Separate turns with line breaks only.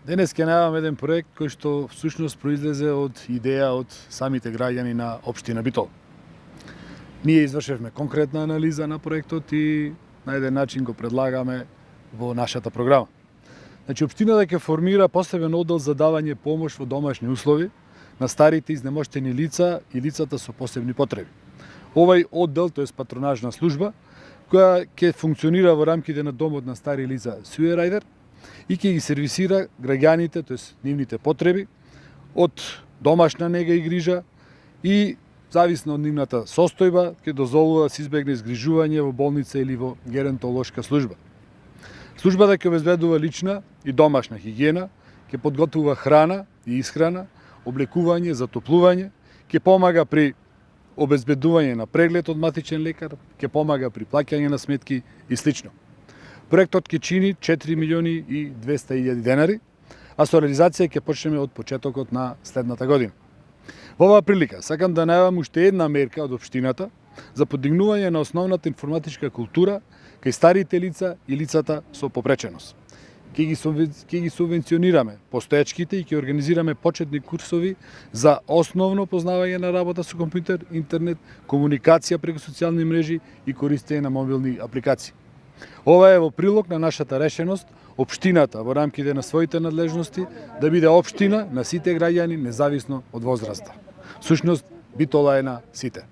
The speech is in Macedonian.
Денес ќе најавам еден проект кој што всушност произлезе од идеја од самите граѓани на општина Битол. Ние извршевме конкретна анализа на проектот и на еден начин го предлагаме во нашата програма. Значи, општината ќе формира посебен оддел за давање помош во домашни услови на старите изнемоштени лица и лицата со посебни потреби. Овај оддел, тоест патронажна служба, која ќе функционира во рамките на домот на стари лица Суерајдер и ќе ги сервисира граѓаните, тоест нивните потреби, од домашна нега и грижа и зависно од нивната состојба ќе дозволува да се избегне згрижување во болница или во геронтолошка служба. Службата ќе обезбедува лична и домашна хигиена, ќе подготвува храна и исхрана, облекување, затоплување, ќе помага при обезбедување на преглед од матичен лекар, ќе помага при плаќање на сметки и слично. Проектот ќе чини 4.200.000 денари, а со реализација ќе почнеме од почетокот на следната година. Во оваа прилика сакам да најавам уште една мерка од општината за подигнување на основната информатичка култура кај старите лица и лицата со попреченост. Ќе ги субвенционираме постоечките и ќе организираме почетни курсови за основно познавање на работа со компјутер, интернет, комуникација преку социјални мрежи и користење на мобилни апликации. Ова е во прилог на нашата решеност општината во рамките на своите надлежности да биде општина на сите граѓани независно од возраста. Сушност, Битола е на сите.